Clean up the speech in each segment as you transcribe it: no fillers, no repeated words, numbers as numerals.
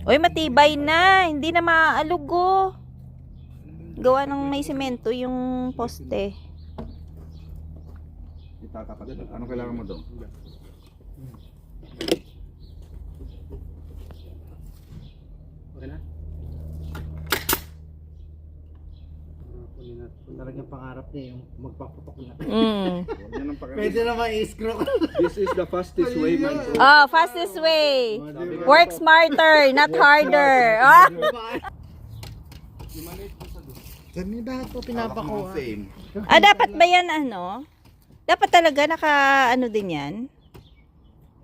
Uy, matibay na. Hindi na maaalugo. Gawa ng may semento yung poste. Itatapat. Anong kailangan mo doon? Okay na? Kung talagang pangarap niya yung magpapapak na. Yan ang pakailangan. Pwede naman i-screw. This is the fastest way, man. Oh, fastest way. Work smarter, not harder. Ah! Ganyan lahat po pinapakuha. Dapat ba yan ano? Dapat talaga naka ano din yan?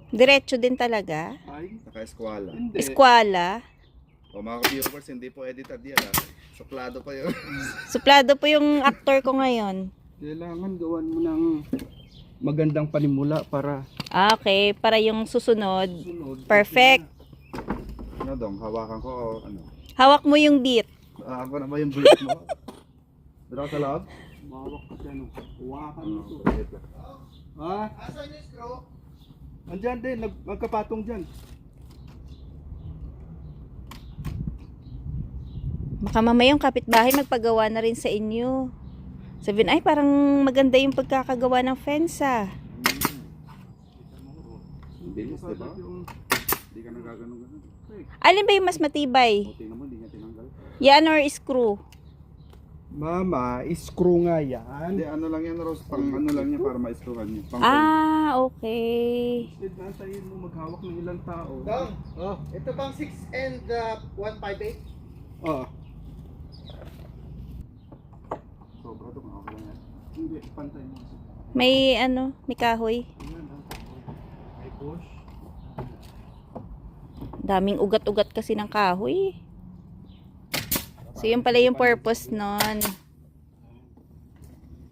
Diretso din talaga? Ay, naka-eskwala. Eskwala. O mga ka-viewers, hindi po edited yan ha. Suplado pa yun. Suplado po yung actor ko ngayon. Kailangan gawan mo ng magandang panimula para Okay, para yung susunod. sunod. Perfect. Ano dong, hawakan ko o ano? Hawak mo yung beat. Ako na ba yung bullet mo? Dito ka sa loob? Mawak ka siya nung huwakan mo ito. Wait lang. Ha? Asan yung screw? Andyan din, magkapatong dyan. Baka mamaya yung kapitbahay magpagawa na rin sa inyo. Sabihin, ay parang maganda yung pagkakagawa ng fence ah. Bilis, diba? Hindi ka nagaganon-ganon. Alin ba yung mas matibay? Buti naman, hindi niya tinanggal. Yan or screw? Mama, screw nga yan. Hindi, ano lang yan, Rose. Pang ano lang niya para ma-screwan niya. Pang Okay. Instead na antayin mo maghawak ng ilang tao. Dong, Oh, ito bang 6 and 158? oh. sobra to, okay lang yan. Hindi, pantay mo. May ano, may kahoy. Ayan, may push. Daming ugat-ugat kasi ng kahoy. So yun pala yung purpose nun.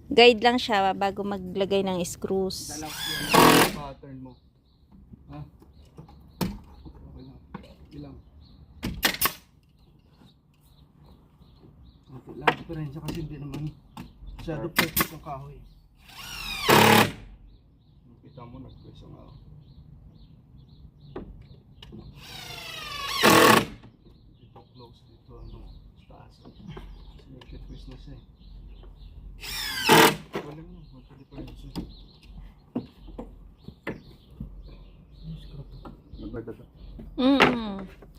Guide lang siya bago maglagay ng screws. Dalak yung pattern mo. Ha? Okay lang. Ilang. Okay lang, diferensya kasi hindi naman masyado perfect yung kahoy. Kita mo, nag-press nga. Dito close, dito ano, taas. Make it twist na siya eh. Wala mo, magka-diferensya. Magdagdag.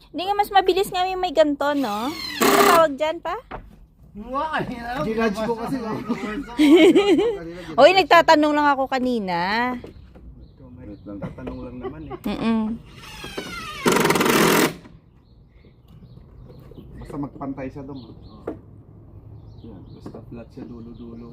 Hindi nga mas mabilis nga yung may ganto, no? Ano tawag dyan pa? Ginudge ko kasi. Oy, nagtatanong lang ako kanina. Ikaw may Wait lang. tatanong lang naman eh. Basta magpantay siya dong. Yan, basta flat siya dulo-dulo.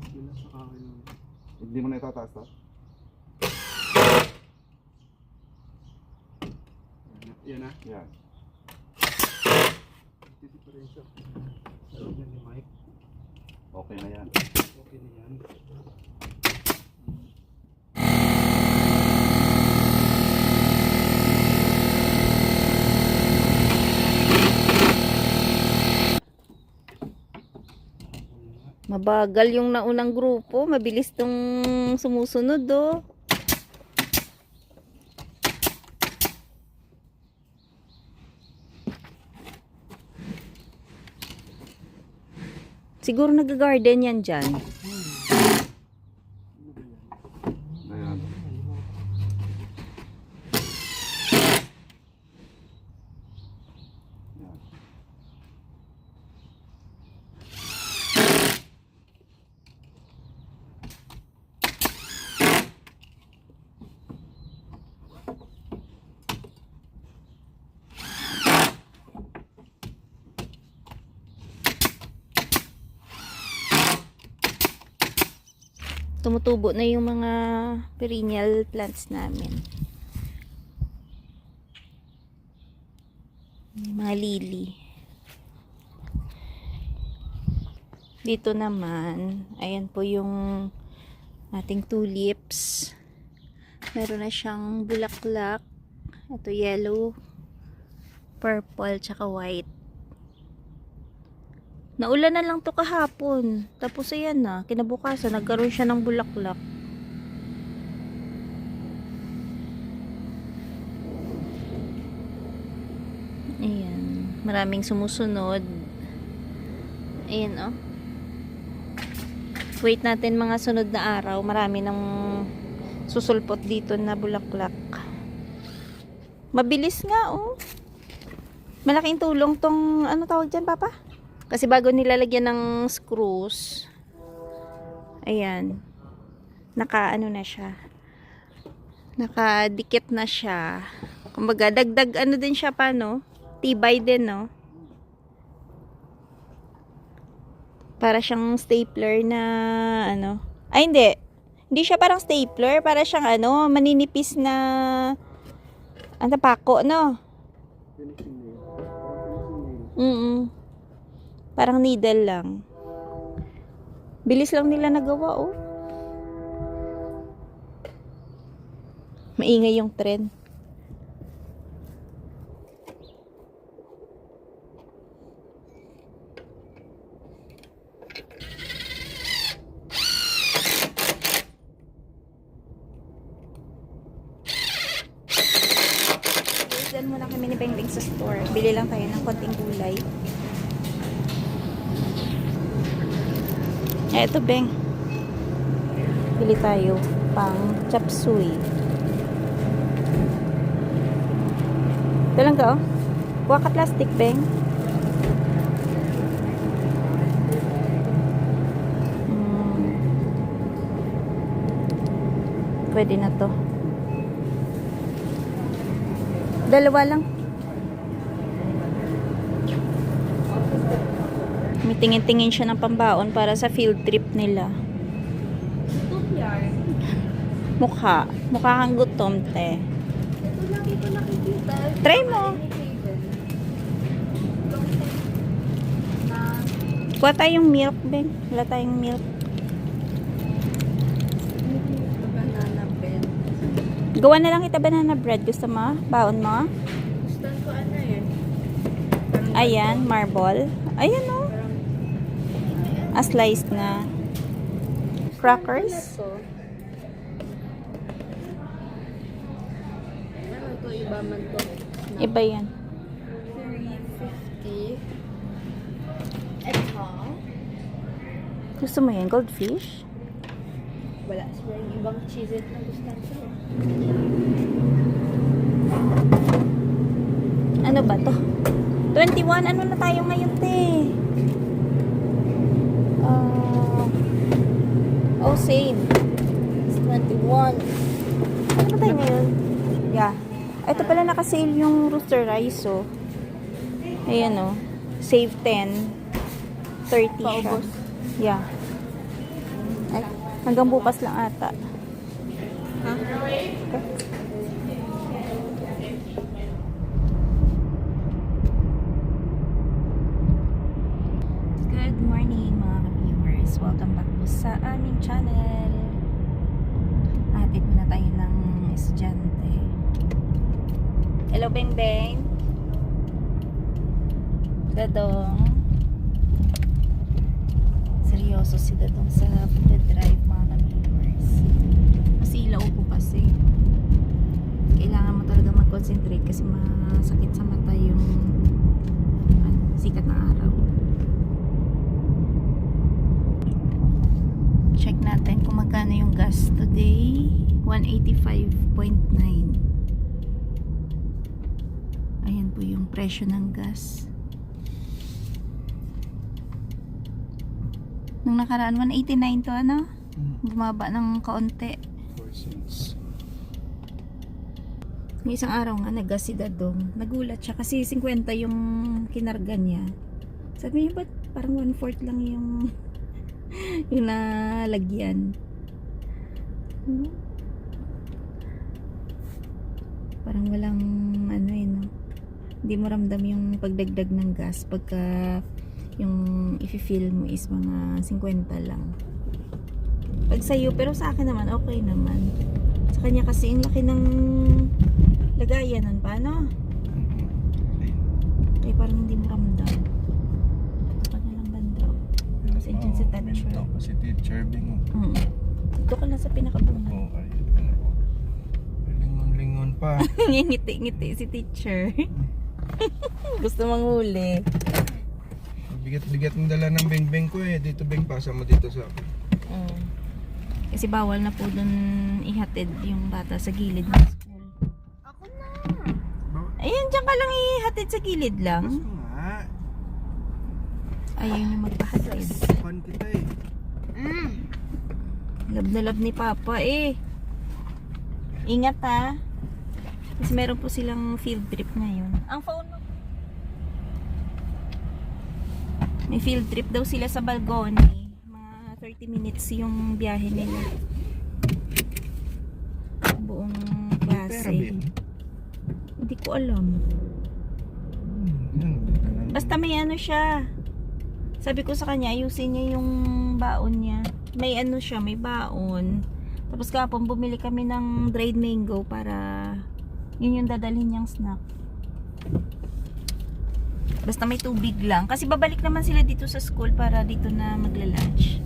Sila sa kahoy lang. Hindi mo na itataas to? Yan na. Yan. Diferensya. Sabi niya ni Mike. Okay na yan. Okay na yan. Mabagal yung naunang grupo. Mabilis tong sumusunod, oh. Siguro nag-garden yan dyan. Ayan. Tumutubo na yung mga perennial plants namin. Yung mga lily. Dito naman, ayan po yung ating tulips. Meron na siyang bulaklak. Ito yellow, purple, tsaka white. Naulan na lang to kahapon. Tapos ayan na, kinabukasan, nagkaroon siya ng bulaklak. Ayan, maraming sumusunod. Ayan oh. Wait natin mga sunod na araw. Marami nang susulpot dito na bulaklak. Mabilis nga oh. Malaking tulong tong, ano tawag dyan, Papa? Kasi bago nilalagyan ng screws, ayan, naka-ano na siya. Nakadikit na siya. Kumbaga, dagdag ano din siya pa, no? Tibay din, no? Para siyang stapler na, ano. Ay, hindi. Hindi siya parang stapler. Para siyang, ano, maninipis na, ano, pako, no? Parang needle lang. Bilis lang nila nagawa, oh. Maingay yung trend. Diyan muna kami ni Bengbeng sa store. Bili lang tayo ng konting gulay. Eto, Beng. Bili tayo pang chop suey. Ito lang ka, oh. Kuha ka plastic, Beng. Pwede na to. Dalawa lang. May tingin-tingin siya ng pambaon para sa field trip nila. Mukha. Mukha kang gutom, te. Try mo. Kuha tayong milk, Ben. Wala tayong milk. Banana bread. Gawa na lang kita banana bread. Gusto mo? Baon mo? Gusto ko ano eh. Ayan, marble. Ayan, oh. Sliced na. Crackers. Ano to? Iba man to. Iba yan. 350. Ito. Gusto mo yan? Goldfish? Wala sila yung ibang cheese na gusto ko. Ano ba to? 21. Ano na tayo ngayon, te? Save. It's 21. Ano ba tayo ngayon? Yeah. Ito pala nakasale yung rooster rice, oh. Ayan, oh. Save 10. 30 siya. Paubos. Yeah. Ay, hanggang bukas lang ata. Ha? Okay. Good morning mga ka-viewers. Welcome back po sa aming channel. Hatid muna tayo ng estudyante. Hello, Beng Beng. Dadong. Seryoso si Dadong sa drive mga ka-viewers. Masilaw po kasi. Kailangan mo talaga mag-concentrate kasi masakit sa mata yung sikat ng araw. Check natin kung magkano yung gas today. 185.9. Ayan po yung presyo ng gas. Nung nakaraan 189 to, ano? Bumaba ng kaunti. 4 cents. May isang araw nga nag-gas si Dadong. Nagulat siya kasi 50 yung kinarga niya. Sabi niya, ba't parang 1/4 lang yung yung nalagyan. Parang walang ano eh, no? Hindi mo ramdam yung pagdagdag ng gas pagka Yung i-fill mo is mga 50 lang. Pag sa'yo, pero sa akin naman, okay naman. Sa kanya kasi, yung laki ng lagayan nun pa, no? Kaya parang hindi mo ramdam. Ito ka na lang banda. Kasi dyan sa teacher. Ito kasi teacher Bing. Ito ka lang sa pinakabunga. Oo, ayun. Lingon-lingon pa. Ngiti-ngiti si teacher. Gusto manghuli. Bigat-bigat ng dala ng beng-beng ko eh. Dito Beng, pasa mo dito sa akin. Kasi bawal na po dun ihatid yung bata sa gilid ng school. Ako na. Ayun, dyan ka lang ihatid sa gilid lang. Gusto nga. Ayaw niya magpahatid. Fun kita eh. Love na love ni Papa eh. Ingat ha. Kasi meron po silang field trip ngayon. Ang phone mo. May field trip daw sila sa Balgoni. Mga 30 minutes yung biyahe nila. Buong Pera klase. Beng. Hindi ko alam. Basta may ano siya. Sabi ko sa kanya, ayusin niya yung baon niya. May ano siya, may baon. Tapos kapon bumili kami ng dried mango para yun yung dadalhin niyang snack. Basta may tubig lang. Kasi babalik naman sila dito sa school para dito na magla-lunch.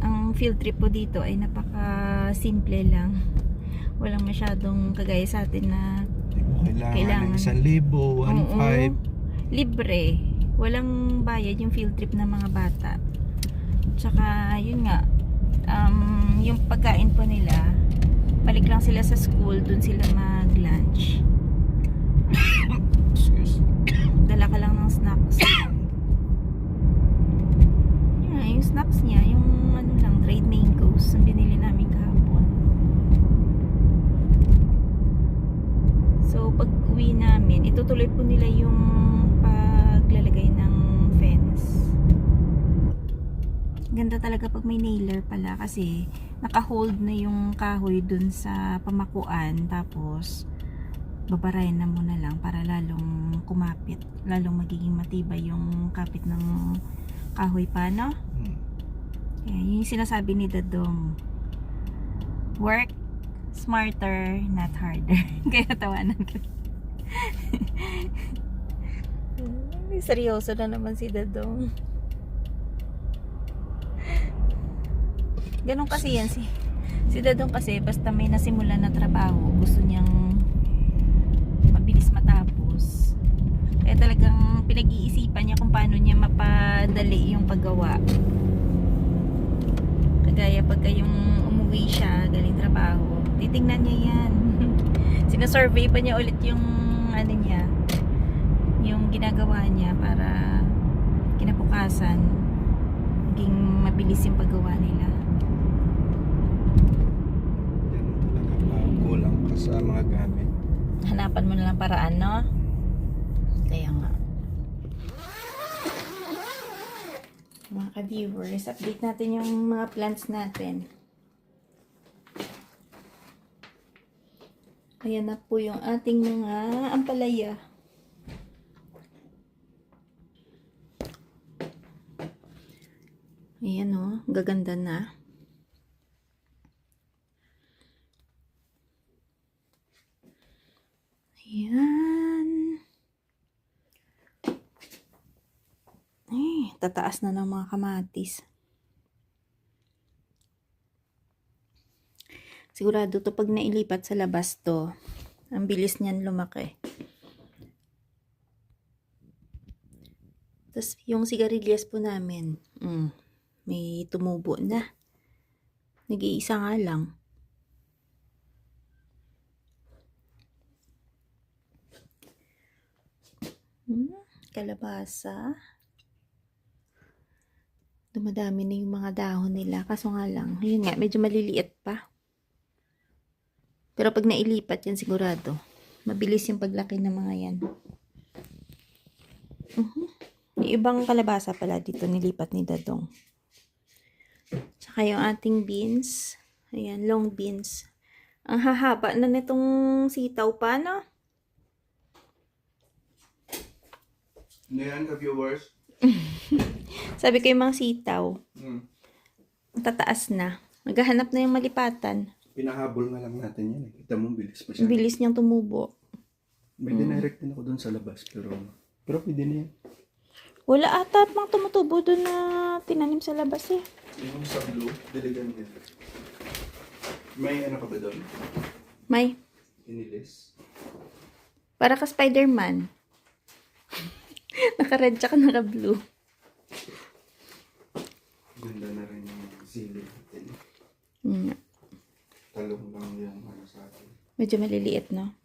Ang field trip po dito ay napaka-simple lang. Walang masyadong kagaya sa atin na Kailangan ng 1,000, 1,500. libre. Walang bayad yung field trip ng mga bata. Tsaka yun nga, yung pagkain po nila, balik lang sila sa school, dun sila mag-lunch. Excuse. Dala ka lang ng snacks. Yung snacks niya, yung ano lang, dried mangoes, ang binili namin kahapon. So, pag uwi namin, itutuloy po nila yung paglalagay ng fence. Ganda talaga pag may nailer pala kasi naka-hold na yung kahoy dun sa pamakuan, tapos babarayan na muna lang para lalong kumapit, lalong magiging matibay yung kapit ng kahoy pa, no? Kaya yun yung sinasabi ni Dadong, work smarter, not harder. Kaya tawanan ko. Seryoso na naman si Dadong. Ganun kasi yan si Dadong kasi basta may nasimulan na trabaho, gusto niyang mabilis matapos. Kaya talagang pinag-iisipan niya kung paano niya mapadali yung paggawa. Kagaya pagka yung umuwi siya galing trabaho, titingnan niya yan. Sinasurvey pa niya ulit yung ano niya, yung ginagawa niya para kinabukasan maging mabilis yung paggawa nila. Kulang ka sa mga gamit. Hanapan mo na lang paraan, no? Kaya nga. Mga ka-viewers, update natin yung mga plants natin. Ayan na po yung ating mga ampalaya. Ayan o, gaganda na. Ayan. Ay, tataas na ng mga kamatis. Sigurado to pag nailipat sa labas to, ang bilis niyan lumaki. Tapos yung sigarilyas po namin, may tumubo na. Nag-iisa nga lang. Kalabasa. Dumadami na yung mga dahon nila. Kaso nga lang, yun nga, medyo maliliit pa. Pero pag nailipat yan sigurado, mabilis yung paglaki ng mga yan. Yung ibang kalabasa pala dito nilipat ni Dadong. Tsaka yung ating beans. Ayan, long beans. Ang hahaba na nitong sitaw pa, no? Ano yan ka viewers? Sabi ko yung mga sitaw, Hmm. tataas na. Naghahanap na yung malipatan. Pinahabol na lang natin yan eh. Kita mo, bilis pa siya. Ang bilis niyang tumubo. May dinirect din ako doon sa labas, pero pwede na yan. Wala ata pang tumutubo doon na tinanim sa labas eh. Yung sa blue, diligan din. May ano ka ba doon? May, Inilis? para ka Spider-Man. Naka-red tsaka naka-blue. Ganda na rin yung sili natin. Mm. Talong lang yan, ano sa atin. Medyo maliliit, no?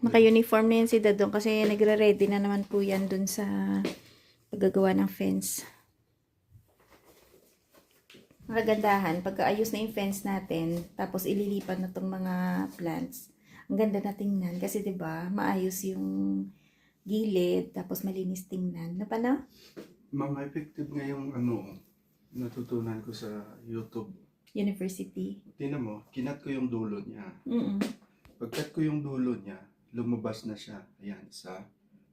Naka-uniform na yan si Dadong kasi nagre-ready na naman po yan dun sa paggagawa ng fence. Ang kagandahan, pagkaayos na yung fence natin, tapos ililipat na tong mga plants, ang ganda na tingnan kasi 'di ba maayos yung gilid, tapos malinis tingnan. Na pa na? Mga effective nga yung ano, natutunan ko sa YouTube. University. Tingnan mo, kinat ko yung dulo niya. Mm. Pagkat ko yung dulo niya, lumabas na siya. Ayan, isa,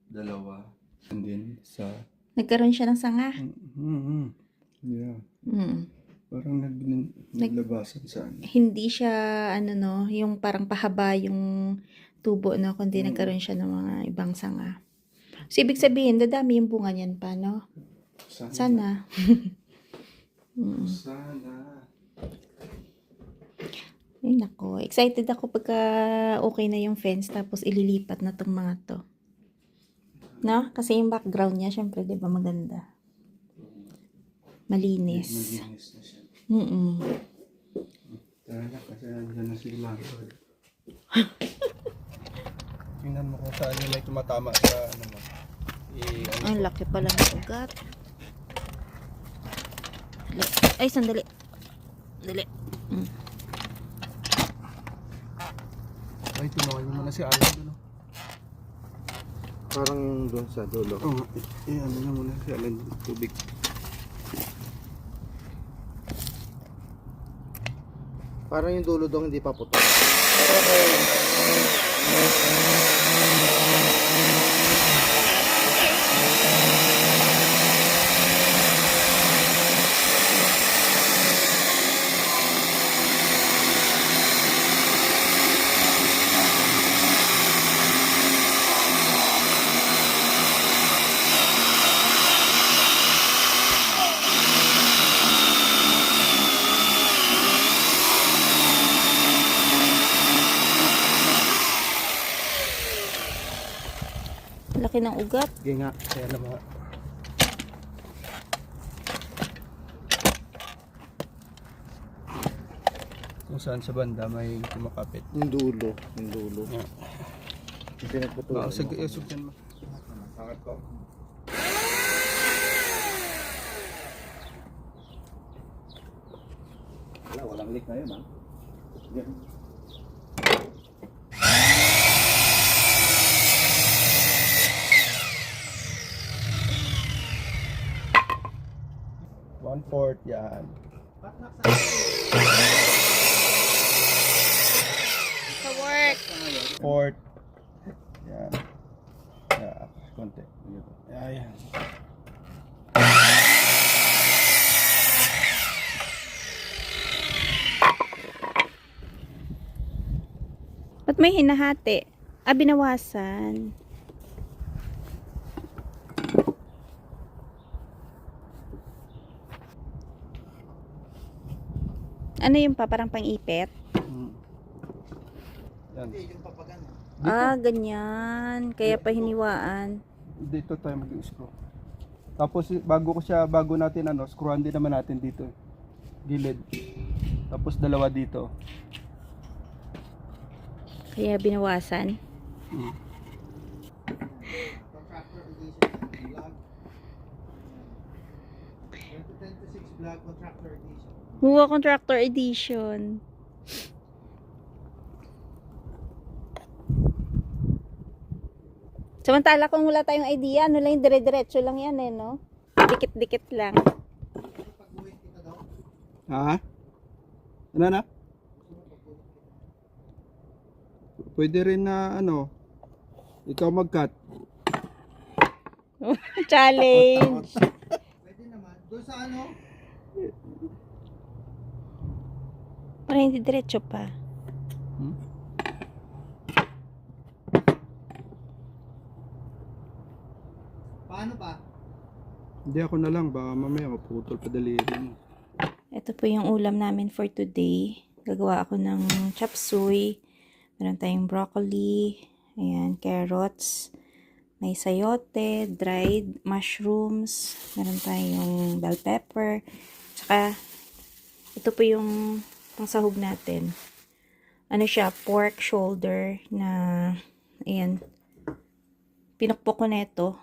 dalawa, and then isa. Nagkaroon siya ng sanga. Yeah. Mm. Parang naglabasan sa ano. Hindi siya ano no, yung parang pahaba yung tubo no, kundi nagkaroon siya ng mga ibang sanga. So, ibig sabihin, dadami yung bunga niyan pa, no? Sana. Mm. Sana. Ay, nako. Excited ako pagka okay na yung fence, tapos ililipat na tong mga to. No? Kasi yung background niya, syempre, di ba maganda? Malinis. Malinis na siya. Mm-mm. Tara na, kasi andyan na sila. Tingnan mo kung saan yung may tumatama sa ano mo. Ang laki pala ng ugat. Ay, sandali. Dali. Mm. Ay, tunawan mo muna si Alan doon. Parang doon sa dulo. Oo, ano na muna si Alan tubig. Parang yung dulo doon hindi pa putol. Laki ng ugat. Sige nga, kaya naman. Kung saan sa banda may kumakapit. Yung dulo. Yung dulo. Yeah. Yung pinagputulan. Sige, isog dyan mo. Angat ko. Wala, walang leak na yun, ha? Yan. One-fourth yan. Sa work. Fourth. Yan. Yeah, konti. Ayan. Ba't may hinahati? Ah, binawasan. Ano yung pa? Parang pang-ipit? Yan. Ah, ganyan. Kaya pa hiniwaan. Dito tayo mag-screw. Tapos bago natin screwan din naman natin dito. Gilid. Tapos dalawa dito. Kaya binawasan. Contractor edition vlog. 2026 vlog contractor edition. Huwa Contractor Edition. Samantala kung wala tayong idea, ano lang yung dire-diretso lang yan eh, no? Dikit-dikit lang. Pagbuhin kita daw. Ha? Ano na? Pwede rin na ikaw mag-cut. Challenge. Pwede naman. Doon sa ano? Para hindi diretso pa. Hmm? Paano pa? Hindi, ako na lang. Baka mamaya maputol pa daliri mo. Ito po yung ulam namin for today. Gagawa ako ng chop suey. Meron tayong broccoli. Ayan, carrots. May sayote, dried mushrooms. Meron tayong bell pepper. Tsaka, ito po yung pangsahog natin. Ano siya, pork shoulder na, ayan, pinukpok ko na ito,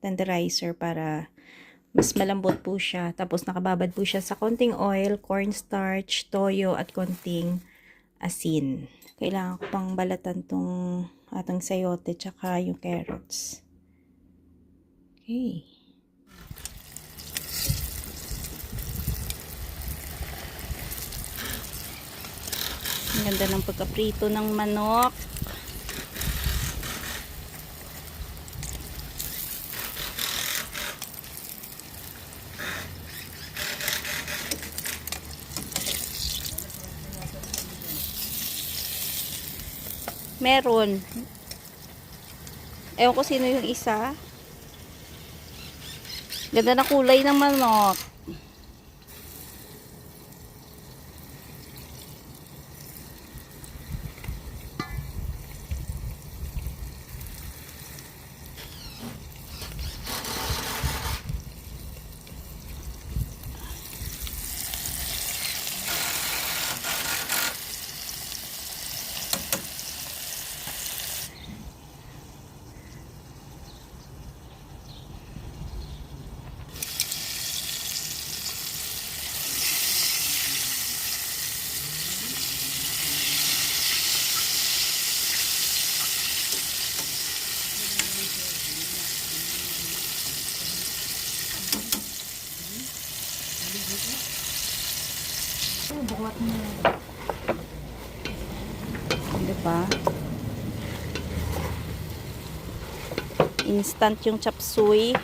tenderizer para mas malambot po siya. Tapos nakababad po siya sa konting oil, cornstarch, toyo, at konting asin. Kailangan ko pang balatan tong atong sayote tsaka yung carrots. Okay. Ang ganda ng pagkaprito ng manok. Meron. Ewan ko sino yung isa. Ganda na kulay ng manok. Buwat mo. Diba? Instant yung chop suey.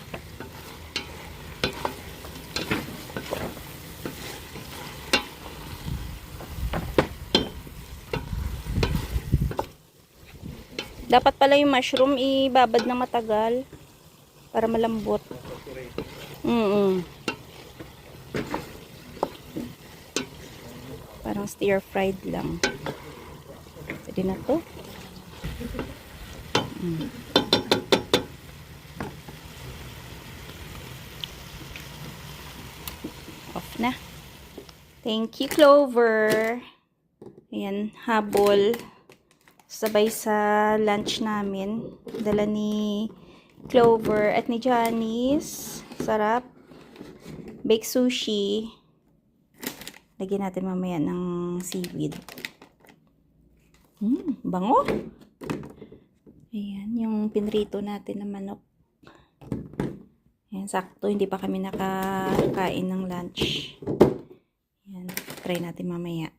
Dapat pala yung mushroom ibabad na matagal para malambot. Parang stir fried lang. Pwede na to. Off na. Thank you, Clover. Ayan, habol. Sabay sa lunch namin. Dala ni Clover at ni Janice. Sarap. Baked sushi. Lagyan natin mamaya ng seaweed. Bango. Ayan, yung pinrito natin na manok. Ayan, sakto. Hindi pa kami nakakain ng lunch. Ayan, try natin mamaya.